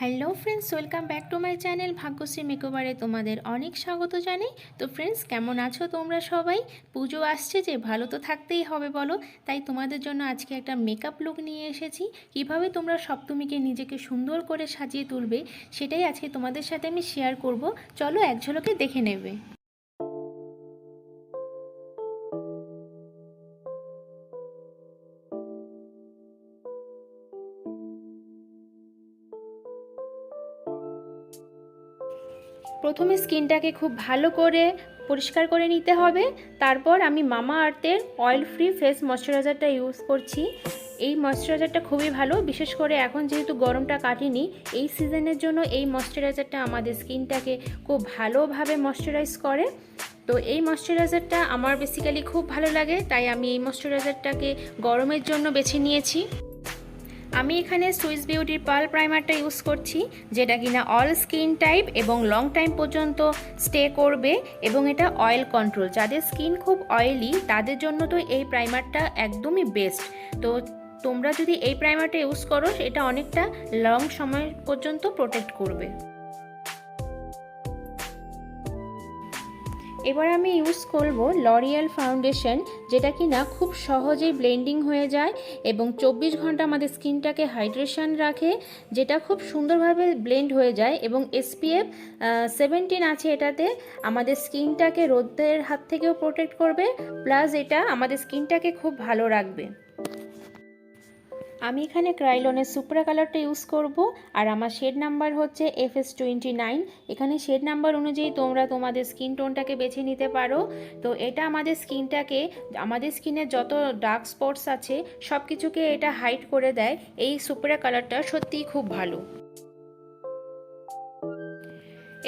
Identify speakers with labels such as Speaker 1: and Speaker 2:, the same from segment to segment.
Speaker 1: Hello friends, welcome back to my channel Bhagyashree মেকওভারে তোমাদের অনেক স্বাগত জানাই। তো ফ্রেন্ডস, কেমন আছো তোমরা সবাই? পুজো আসছে যে, ভালো তো থাকতেই হবে বলো। তাই তোমাদের জন্য আজকে একটা মেকআপ লুক নিয়ে এসেছি। কিভাবে তোমরা সপ্তমীকে নিজেকে সুন্দর করে সাজিয়ে তুলবে সেটাই আজকে তোমাদের সাথে আমি শেয়ার করব। চলো এক ঝলকে দেখে নেবে। প্রথমে স্কিনটাকে খুব ভালো করে পরিষ্কার করে নিতে হবে। তারপর আমি মামা আর্থের অয়েল ফ্রি ফেস ময়শ্চারাইজারটা ইউজ করছি। এই ময়শ্চারাইজারটা খুবই ভালো, বিশেষ করে এখন যেহেতু গরমটা কাটেনি, এই সিজনের জন্য এই ময়শ্চারাইজারটা আমাদের স্কিনটাকে খুব ভালোভাবে ময়শ্চারাইজ করে। তো এই ময়শ্চারাইজারটা আমার বেসিক্যালি খুব ভালো লাগে, তাই আমি এই ময়শ্চারাইজারটাকে গরমের জন্য বেছে নিয়েছি। আমি এখানে সুইস বিউটির পার্ল প্রাইমারটা ইউজ করছি, যেটা কিনা অল স্কিন টাইপ এবং লং টাইম পর্যন্ত স্টে করবে এবং এটা অয়েল কন্ট্রোল। যাদের স্কিন খুব অয়েলি তাদের জন্য তো এই প্রাইমারটা একদমই বেস্ট। তো তোমরা যদি এই প্রাইমারটা ইউজ করো, এটা অনেকটা লং সময় পর্যন্ত প্রোটেক্ট করবে। এবার আমি ইউজ করব লরিয়াল ফাউন্ডেশন, যেটা কিনা খুব সহজেই ব্লেন্ডিং হয়ে যায় এবং 24 ঘন্টা আমাদের স্কিনটাকে হাইড্রেশন রাখে, যেটা খুব সুন্দরভাবে ব্লেন্ড হয়ে যায় এবং SPF 17 আছে এটাতে। আমাদের স্কিনটাকে রোদের হাত থেকেও প্রোটেক্ট করবে, প্লাস এটা আমাদের স্কিনটাকে খুব ভালো রাখবে। আমি এখানে ক্রাইলনের সুপ্রা কালারটা ইউজ করব, আর আমার শেড নাম্বার হচ্ছে FS29। এখানে শেড নাম্বার অনুযায়ী তোমরা তোমাদের স্কিন টোনটাকে বেছে নিতে পারো। তো এটা আমাদের স্কিনটাকে, আমাদের স্কিনের যত ডার্ক স্পটস আছে সব কিছুকে এটা হাইড করে দেয়। এই সুপ্রা কালারটা সত্যিই খুব ভালো।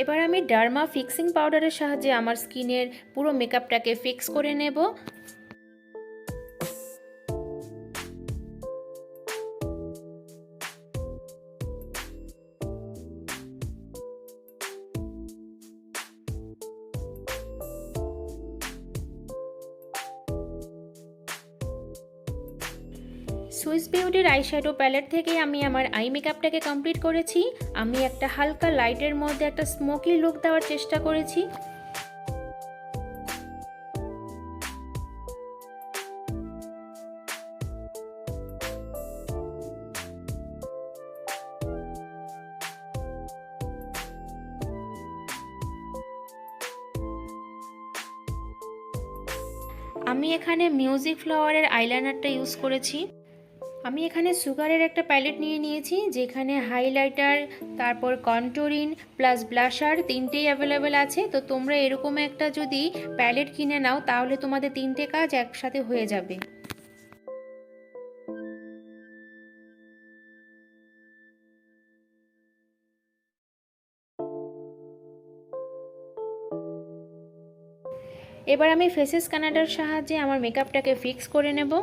Speaker 1: এবার আমি ডার্মা ফিক্সিং পাউডারের সাহায্যে আমার স্কিনের পুরো মেকআপটাকে ফিক্স করে নেব। সুইস বিউটির আইশ্যাডো প্যালেট থেকে আমি আমার আই মেকআপটাকে কমপ্লিট করেছি। আমি একটা হালকা লাইটের মধ্যে একটা স্মোকি লুক দেওয়ার চেষ্টা করেছি। আমি এখানে মিউজিক ফ্লাওয়ারের আইলাইনারটা ইউজ করেছি। আমি এখানে সুগারের একটা প্যালেট নিয়ে নিয়েছি, যেখানে হাইলাইটার, তারপর কন্টুরিং প্লাস ব্লাশার তিনটেই অ্যাভেলেবেল আছে। তো তোমরা এরকম একটা যদি প্যালেট কিনে নাও, তাহলে তোমাদের তিনটে কাজ একসাথে হয়ে যাবে। এবার আমি ফেসেস কানাডার সাহায্যে আমার মেকআপটাকে ফিক্স করে নেব।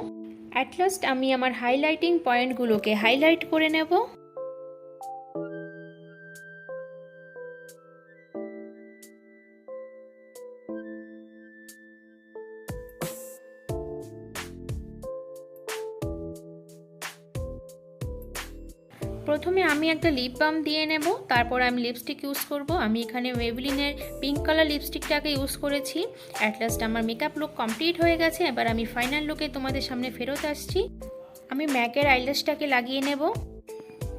Speaker 1: অ্যাট লাস্ট আমি আমার হাইলাইটিং পয়েন্টগুলোকে হাইলাইট করে নেব। প্রথমে আমি একটা লিপ বাম দিয়ে নেব, তারপর আমি লিপস্টিক ইউজ করব। আমি এখানে মেবলিনের পিঙ্ক কালার লিপস্টিকটাকে ইউজ করেছি। অ্যাট লাস্ট আমার মেকআপ লুক কমপ্লিট হয়ে গেছে। এবার আমি ফাইনাল লুকে তোমাদের সামনে ফেরত আসছি। আমি ম্যাকের আইল্যাশটাকে লাগিয়ে নেব।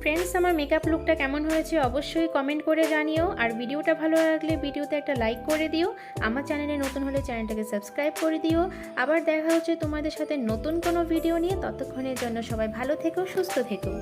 Speaker 1: ফ্রেন্ডস, আমার মেকআপ লুকটা কেমন হয়েছে অবশ্যই কমেন্ট করে জানিও, আর ভিডিওটা ভালো লাগলে ভিডিওতে একটা লাইক করে দিও। আমার চ্যানেলে নতুন হলে চ্যানেলটাকে সাবস্ক্রাইব করে দিও। আবার দেখা হচ্ছে তোমাদের সাথে নতুন কোনো ভিডিও নিয়ে। ততক্ষণের জন্য সবাই ভালো থেকো, সুস্থ থেকো।